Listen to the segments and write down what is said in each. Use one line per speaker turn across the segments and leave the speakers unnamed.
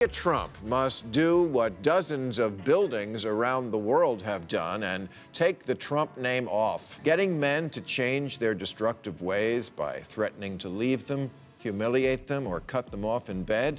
Trump must do what dozens of buildings around the world have done and take the Trump name off. Getting men to change their destructive ways by threatening to leave them, humiliate them, or cut them off in bed,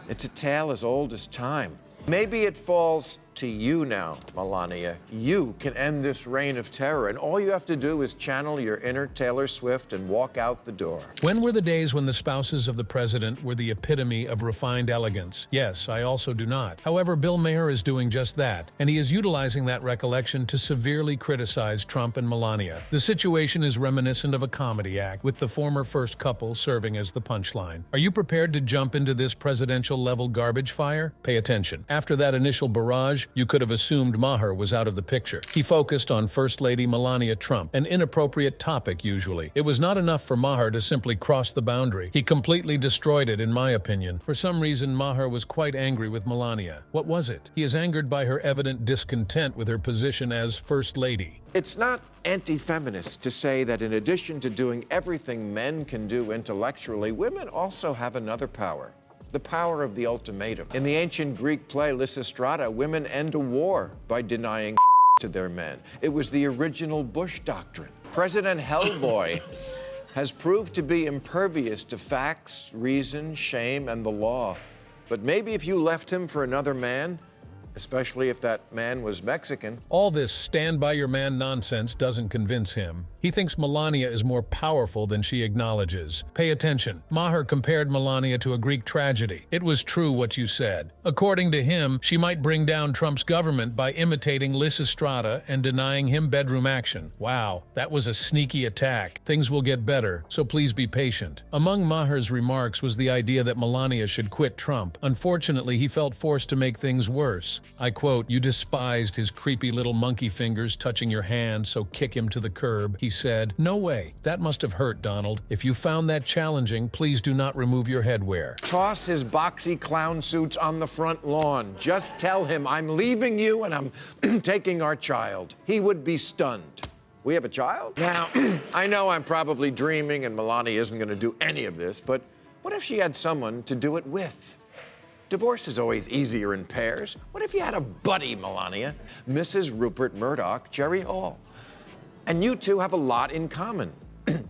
it's a tale as old as time. Maybe it falls to you now, Melania. You can end this reign of terror, and all you have to do is channel your inner Taylor Swift and walk out the door.
When were the days when the spouses of the president were the epitome of refined elegance? Yes, I also do not. However, Bill Maher is doing just that, and he is utilizing that recollection to severely criticize Trump and Melania. The situation is reminiscent of a comedy act, with the former first couple serving as the punchline. Are you prepared to jump into this presidential-level garbage fire? Pay attention. After that initial barrage, you could have assumed Maher was out of the picture. He focused on First Lady Melania Trump, an inappropriate topic usually. It was not enough for Maher to simply cross the boundary. He completely destroyed it, in my opinion. For some reason, Maher was quite angry with Melania. What was it? He is angered by her evident discontent with her position as First Lady.
It's not anti-feminist to say that in addition to doing everything men can do intellectually, women also have another power. The power of the ultimatum. In the ancient Greek play Lysistrata, women end a war by denying to their men. It was the original Bush doctrine. President Hellboy has proved to be impervious to facts, reason, shame, and the law. But maybe if you left him for another man, especially if that man was Mexican.
All this stand-by-your-man nonsense doesn't convince him. He thinks Melania is more powerful than she acknowledges. Pay attention. Maher compared Melania to a Greek tragedy. It was true what you said. According to him, she might bring down Trump's government by imitating Lysistrata and denying him bedroom action. Wow, that was a sneaky attack. Things will get better, so please be patient. Among Maher's remarks was the idea that Melania should quit Trump. Unfortunately, he felt forced to make things worse. I quote, "You despised his creepy little monkey fingers touching your hand, so kick him to the curb," he said. No way. That must have hurt, Donald. If you found that challenging, please do not remove your headwear.
Toss his boxy clown suits on the front lawn. Just tell him, I'm leaving you and I'm taking our child. He would be stunned. We have a child? Now, I know I'm probably dreaming and Melania isn't going to do any of this, but what if she had someone to do it with? Divorce is always easier in pairs. What if you had a buddy, Melania? Mrs. Rupert Murdoch, Jerry Hall. And you two have a lot in common.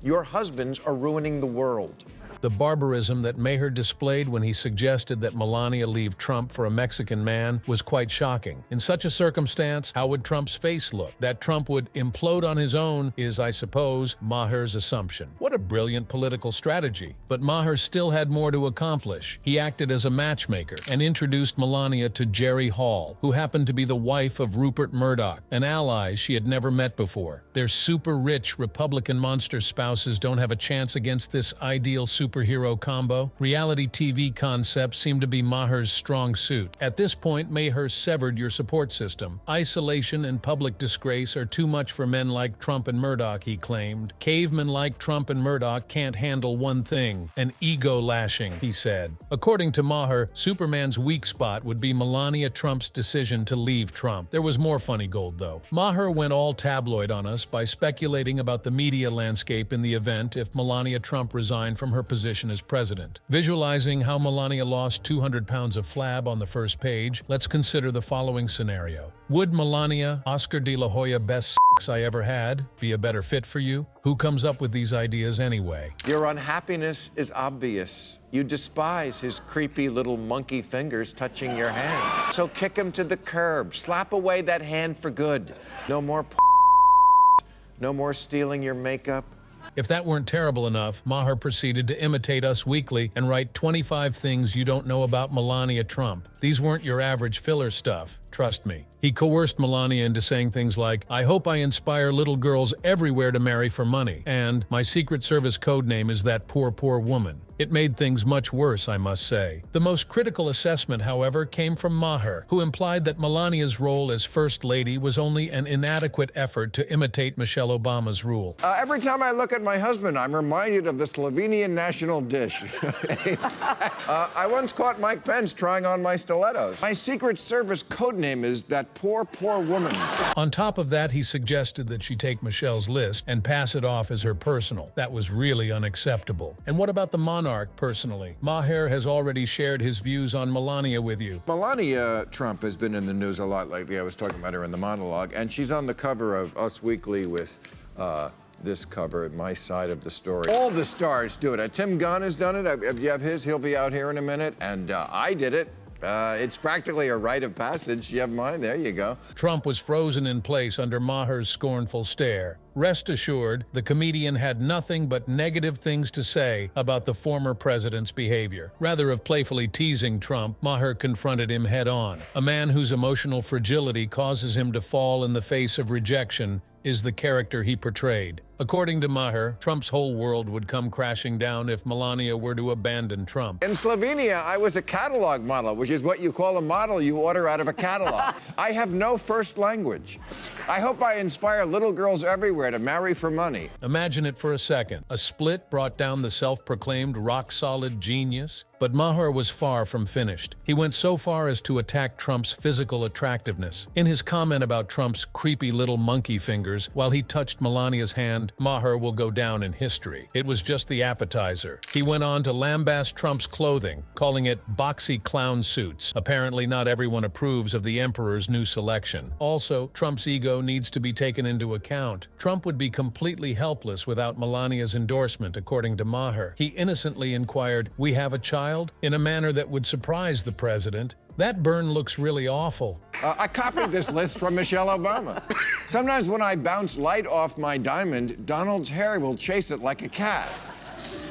Your husbands are ruining the world.
The barbarism that Maher displayed when he suggested that Melania leave Trump for a Mexican man was quite shocking. In such a circumstance, how would Trump's face look? That Trump would implode on his own is, I suppose, Maher's assumption. What a brilliant political strategy. But Maher still had more to accomplish. He acted as a matchmaker and introduced Melania to Jerry Hall, who happened to be the wife of Rupert Murdoch, an ally she had never met before. Their super-rich Republican monster spouses don't have a chance against this ideal superhero combo. Reality TV concepts seem to be Maher's strong suit. At this point, Maher severed your support system. Isolation and public disgrace are too much for men like Trump and Murdoch, he claimed. Cavemen like Trump and Murdoch can't handle one thing, an ego lashing, he said. According to Maher, Superman's weak spot would be Melania Trump's decision to leave Trump. There was more funny gold, though. Maher went all tabloid on us by speculating about the media landscape in the event if Melania Trump resigned from her position as president. Visualizing how Melania lost 200 pounds of flab on the first page, let's consider the following scenario. Would Melania, Oscar de la Hoya best I ever had, be a better fit for you? Who comes up with these ideas anyway?
Your unhappiness is obvious. You despise his creepy little monkey fingers touching your hand. So kick him to the curb. Slap away that hand for good. No more no more stealing your makeup.
If that weren't terrible enough, Maher proceeded to imitate Us Weekly and write 25 things you don't know about Melania Trump. These weren't your average filler stuff, trust me. He coerced Melania into saying things like, "I hope I inspire little girls everywhere to marry for money," and "My Secret Service code name is that poor, poor woman." It made things much worse, I must say. The most critical assessment, however, came from Maher, who implied that Melania's role as First Lady was only an inadequate effort to imitate Michelle Obama's rule.
Every time I look at my husband, I'm reminded of the Slovenian national dish. I once caught Mike Pence trying on my stilettos. My Secret Service code name is that poor, poor woman.
On top of that, he suggested that she take Michelle's list and pass it off as her personal. That was really unacceptable. And what about the monarch personally? Maher has already shared his views on Melania with you.
Melania Trump has been in the news a lot lately. I was talking about her in the monologue, and she's on the cover of Us Weekly with this cover at my side of the story. All the stars do it. Tim Gunn has done it. If you have his, he'll be out here in a minute. And I did it. It's practically a rite of passage. You have mine. There you go.
Trump was frozen in place under Maher's scornful stare. Rest assured, the comedian had nothing but negative things to say about the former president's behavior. Rather of playfully teasing Trump, Maher confronted him head-on. A man whose emotional fragility causes him to fall in the face of rejection is the character he portrayed. According to Maher, Trump's whole world would come crashing down if Melania were to abandon Trump.
In Slovenia, I was a catalog model, which is what you call a model you order out of a catalog. I have no first language. I hope I inspire little girls everywhere to marry for money.
Imagine it for a second. A split brought down the self-proclaimed rock-solid genius. But Maher was far from finished. He went so far as to attack Trump's physical attractiveness. In his comment about Trump's creepy little monkey fingers while he touched Melania's hand, Maher will go down in history. It was just the appetizer. He went on to lambaste Trump's clothing, calling it boxy clown suits. Apparently not everyone approves of the emperor's new selection. Also, Trump's ego needs to be taken into account. Trump would be completely helpless without Melania's endorsement, according to Maher. He innocently inquired, "We have a child?" in a manner that would surprise the president. That burn looks really awful.
I copied this list from Michelle Obama. Sometimes when I bounce light off my diamond, Donald's hair will chase it like a cat.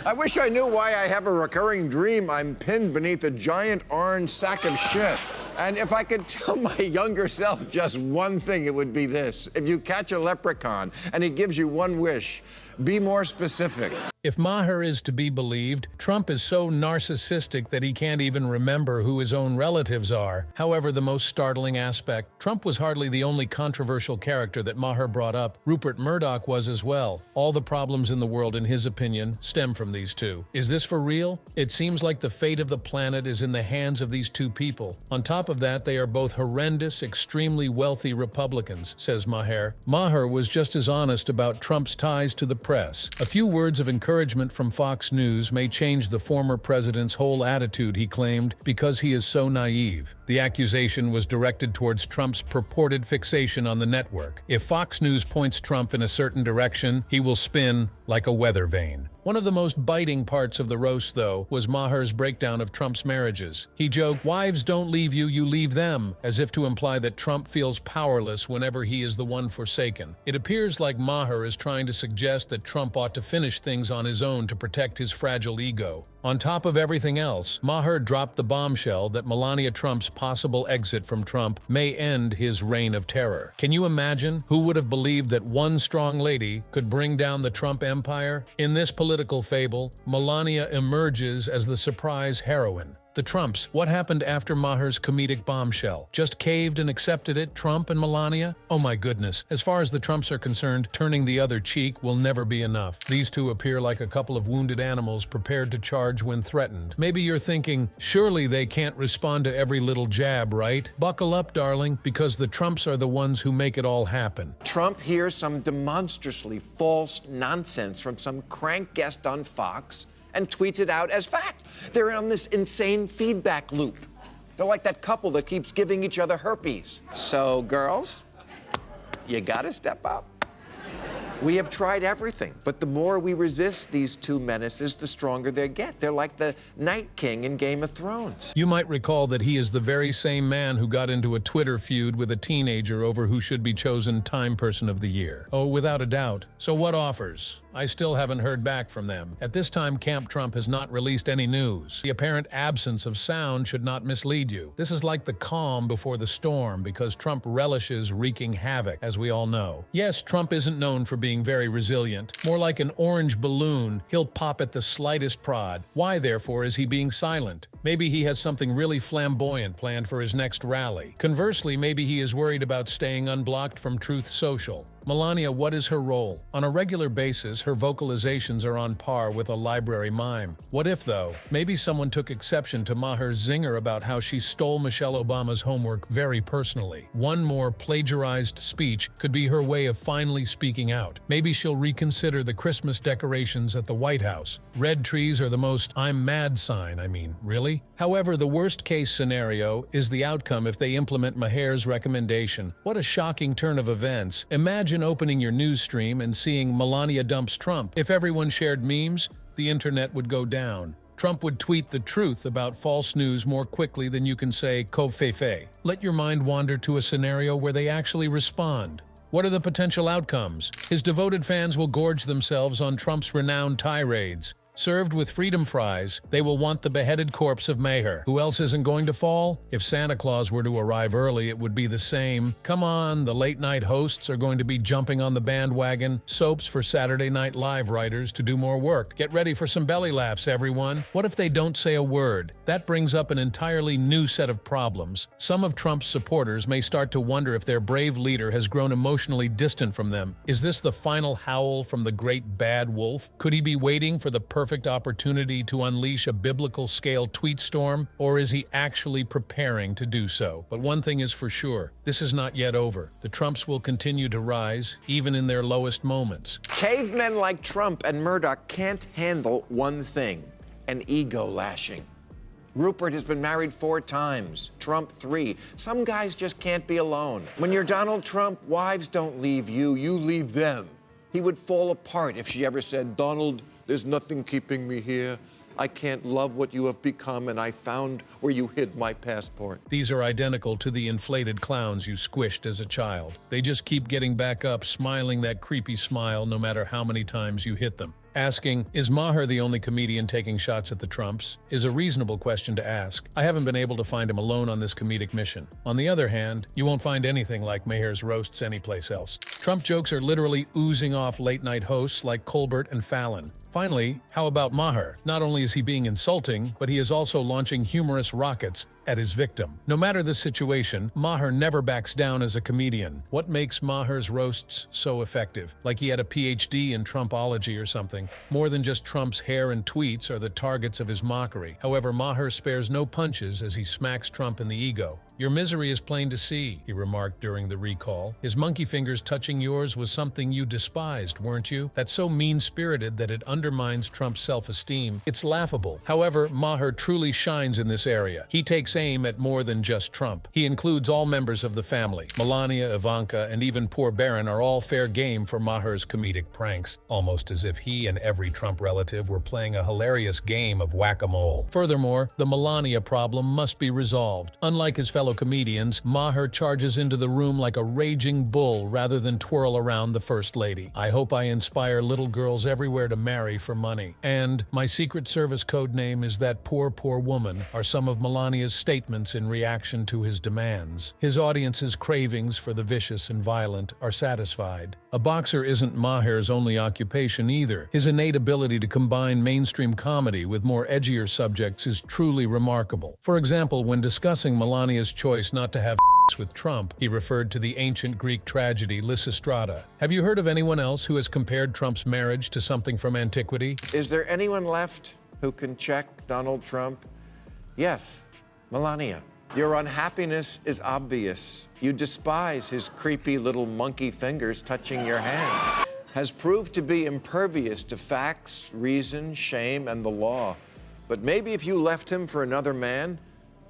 I wish I knew why I have a recurring dream I'm pinned beneath a giant orange sack of shit. And if I could tell my younger self just one thing, it would be this. If you catch a leprechaun and he gives you one wish, be more specific.
If Maher is to be believed, Trump is so narcissistic that he can't even remember who his own relatives are. However, the most startling aspect, Trump was hardly the only controversial character that Maher brought up. Rupert Murdoch was as well. All the problems in the world, in his opinion, stem from these two. Is this for real? It seems like the fate of the planet is in the hands of these two people. On top of that, they are both horrendous, extremely wealthy Republicans, says Maher. Maher was just as honest about Trump's ties to the press. A few words of encouragement from Fox News may change the former president's whole attitude, he claimed, because he is so naive. The accusation was directed towards Trump's purported fixation on the network. If Fox News points Trump in a certain direction, he will spin like a weather vane. One of the most biting parts of the roast, though, was Maher's breakdown of Trump's marriages. He joked, "Wives don't leave you, you leave them," as if to imply that Trump feels powerless whenever he is the one forsaken. It appears like Maher is trying to suggest that Trump ought to finish things on his own to protect his fragile ego. On top of everything else, Maher dropped the bombshell that Melania Trump's possible exit from Trump may end his reign of terror. Can you imagine? Who would have believed that one strong lady could bring down the Trump empire? In this political fable, Melania emerges as the surprise heroine. The Trumps, what happened after Maher's comedic bombshell? Just caved and accepted it, Trump and Melania? Oh my goodness. As far as the Trumps are concerned, turning the other cheek will never be enough. These two appear like a couple of wounded animals prepared to charge when threatened. Maybe you're thinking, surely they can't respond to every little jab, right? Buckle up, darling, because the Trumps are the ones who make it all happen.
Trump hears some demonstrously false nonsense from some crank guest on Fox and tweets it out as fact. They're on this insane feedback loop. They're like that couple that keeps giving each other herpes. So, girls, you gotta step up. We have tried everything, but the more we resist these two menaces, the stronger they get. They're like the Night King in Game of Thrones.
You might recall that he is the very same man who got into a Twitter feud with a teenager over who should be chosen Time Person of the Year. Oh, without a doubt. So what offers? I still haven't heard back from them. At this time, Camp Trump has not released any news. The apparent absence of sound should not mislead you. This is like the calm before the storm because Trump relishes wreaking havoc, as we all know. Yes, Trump isn't known for being very resilient. More like an orange balloon, he'll pop at the slightest prod. Why, therefore, is he being silent? Maybe he has something really flamboyant planned for his next rally. Conversely, maybe he is worried about staying unblocked from Truth Social. Melania, what is her role? On a regular basis, her vocalizations are on par with a library mime. What if, though? Maybe someone took exception to Maher's zinger about how she stole Michelle Obama's homework very personally. One more plagiarized speech could be her way of finally speaking out. Maybe she'll reconsider the Christmas decorations at the White House. Red trees are the most "I'm mad" sign, really? However, the worst-case scenario is the outcome if they implement Maher's recommendation. What a shocking turn of events. Imagine opening your news stream and seeing Melania dumps Trump. If everyone shared memes, the internet would go down. Trump would tweet the truth about false news more quickly than you can say "Kofefe." Let your mind wander to a scenario where they actually respond. What are the potential outcomes? His devoted fans will gorge themselves on Trump's renowned tirades. Served with freedom fries, they will want the beheaded corpse of Maher. Who else isn't going to fall? If Santa Claus were to arrive early, it would be the same. Come on, the late-night hosts are going to be jumping on the bandwagon. Soaps for Saturday Night Live writers to do more work. Get ready for some belly laughs, everyone. What if they don't say a word? That brings up an entirely new set of problems. Some of Trump's supporters may start to wonder if their brave leader has grown emotionally distant from them. Is this the final howl from the great bad wolf? Could he be waiting for the perfect opportunity to unleash a biblical-scale tweet storm, or is he actually preparing to do so? But one thing is for sure, this is not yet over. The Trumps will continue to rise, even in their lowest moments.
Cavemen like Trump and Murdoch can't handle one thing: an ego lashing. Rupert has been married 4 times, Trump 3. Some guys just can't be alone. When you're Donald Trump, wives don't leave you, you leave them. He would fall apart if she ever said, "Donald, there's nothing keeping me here. I can't love what you have become, and I found where you hid my passport."
These are identical to the inflated clowns you squished as a child. They just keep getting back up, smiling that creepy smile no matter how many times you hit them. Asking, is Maher the only comedian taking shots at the Trumps, is a reasonable question to ask. I haven't been able to find him alone on this comedic mission. On the other hand, you won't find anything like Maher's roasts anyplace else. Trump jokes are literally oozing off late-night hosts like Colbert and Fallon. Finally, how about Maher? Not only is he being insulting, but he is also launching humorous rockets at his victim. No matter the situation, Maher never backs down as a comedian. What makes Maher's roasts so effective? Like he had a PhD in Trumpology or something. More than just Trump's hair and tweets are the targets of his mockery. However, Maher spares no punches as he smacks Trump in the ego. "Your misery is plain to see," he remarked during the recall. "His monkey fingers touching yours was something you despised, weren't you? That's so mean-spirited that it undermines Trump's self-esteem. It's laughable." However, Maher truly shines in this area. He takes aim at more than just Trump. He includes all members of the family. Melania, Ivanka, and even poor Barron are all fair game for Maher's comedic pranks, almost as if he and every Trump relative were playing a hilarious game of whack-a-mole. Furthermore, the Melania problem must be resolved. Unlike his fellow comedians, Maher charges into the room like a raging bull rather than twirl around the First Lady. I hope I inspire little girls everywhere to marry for money. And my Secret Service code name is "That Poor, Poor Woman" are some of Melania's statements in reaction to his demands. His audience's cravings for the vicious and violent are satisfied. A boxer isn't Maher's only occupation either. His innate ability to combine mainstream comedy with more edgier subjects is truly remarkable. For example, when discussing Melania's choice not to have with Trump, he referred to the ancient Greek tragedy Lysistrata. Have you heard of anyone else who has compared Trump's marriage to something from antiquity?
Is there anyone left who can check Donald Trump? Yes, Melania. Your unhappiness is obvious. You despise his creepy little monkey fingers touching your hand. Has proved to be impervious to facts, reason, shame, and the law. But maybe if you left him for another man,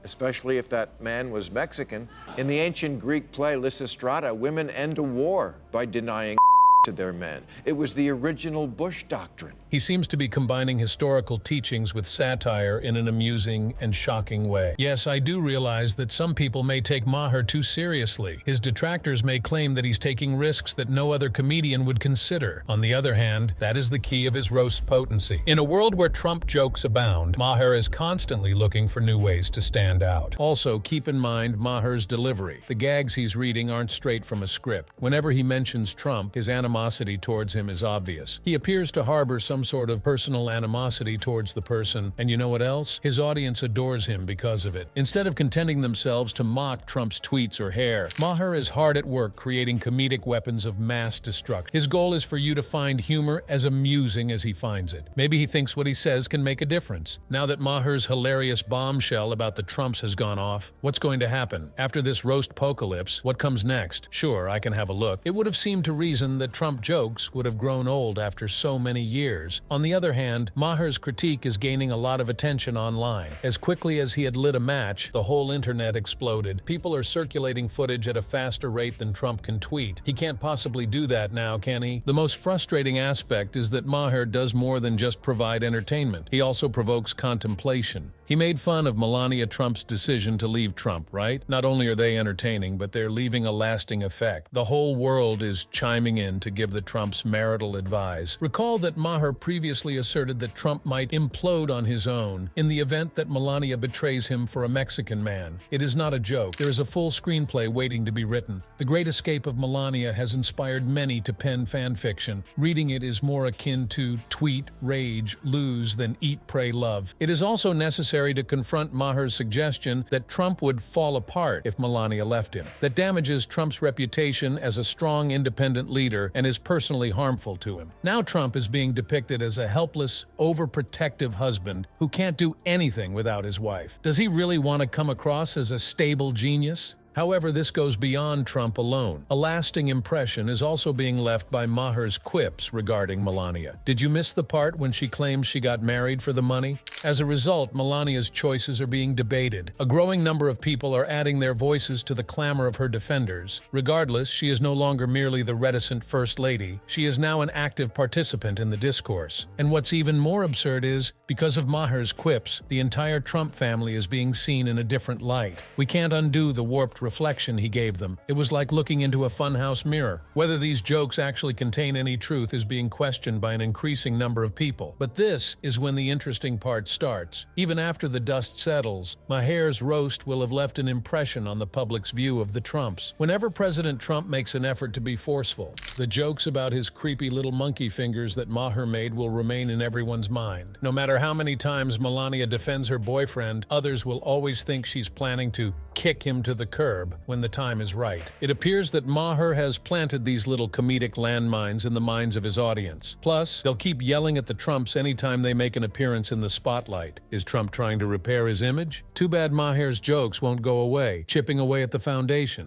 especially if that man was Mexican. In the ancient Greek play Lysistrata, women end a war by denying to their men. It was the original Bush doctrine.
He seems to be combining historical teachings with satire in an amusing and shocking way. Yes, I do realize that some people may take Maher too seriously. His detractors may claim that he's taking risks that no other comedian would consider. On the other hand, that is the key of his roast potency. In a world where Trump jokes abound, Maher is constantly looking for new ways to stand out. Also, keep in mind Maher's delivery. The gags he's reading aren't straight from a script. Whenever he mentions Trump, his animosity towards him is obvious. He appears to harbor some some sort of personal animosity towards the person, and you know what else? His audience adores him because of it. Instead of contenting themselves to mock Trump's tweets or hair, Maher is hard at work creating comedic weapons of mass destruction. His goal is for you to find humor as amusing as he finds it. Maybe he thinks what he says can make a difference. Now that Maher's hilarious bombshell about the Trumps has gone off, what's going to happen? After this roast-pocalypse, what comes next? Sure, I can have a look. It would have seemed to reason that Trump jokes would have grown old after so many years. On the other hand, Maher's critique is gaining a lot of attention online. As quickly as he had lit a match, the whole internet exploded. People are circulating footage at a faster rate than Trump can tweet. He can't possibly do that now, can he? The most frustrating aspect is that Maher does more than just provide entertainment. He also provokes contemplation. He made fun of Melania Trump's decision to leave Trump, right? Not only are they entertaining, but they're leaving a lasting effect. The whole world is chiming in to give the Trumps marital advice. Recall that Maher previously asserted that Trump might implode on his own in the event that Melania betrays him for a Mexican man. It is not a joke. There is a full screenplay waiting to be written. The Great Escape of Melania has inspired many to pen fan fiction. Reading it is more akin to tweet, rage, lose than eat, pray, love. It is also necessary to confront Maher's suggestion that Trump would fall apart if Melania left him. That damages Trump's reputation as a strong, independent leader and is personally harmful to him. Now Trump is being depicted as a helpless, overprotective husband who can't do anything without his wife. Does he really want to come across as a stable genius? However, this goes beyond Trump alone. A lasting impression is also being left by Maher's quips regarding Melania. Did you miss the part when she claims she got married for the money? As a result, Melania's choices are being debated. A growing number of people are adding their voices to the clamor of her defenders. Regardless, she is no longer merely the reticent First Lady. She is now an active participant in the discourse. And what's even more absurd is, because of Maher's quips, the entire Trump family is being seen in a different light. We can't undo the warped reflection he gave them. It was like looking into a funhouse mirror. Whether these jokes actually contain any truth is being questioned by an increasing number of people. But this is when the interesting part starts. Even after the dust settles, Maher's roast will have left an impression on the public's view of the Trumps. Whenever President Trump makes an effort to be forceful, the jokes about his creepy little monkey fingers that Maher made will remain in everyone's mind. No matter how many times Melania defends her boyfriend, others will always think she's planning to kick him to the curb when the time is right. It appears that Maher has planted these little comedic landmines in the minds of his audience. Plus, they'll keep yelling at the Trumps anytime they make an appearance in the spotlight. Is Trump trying to repair his image? Too bad Maher's jokes won't go away, chipping away at the foundation.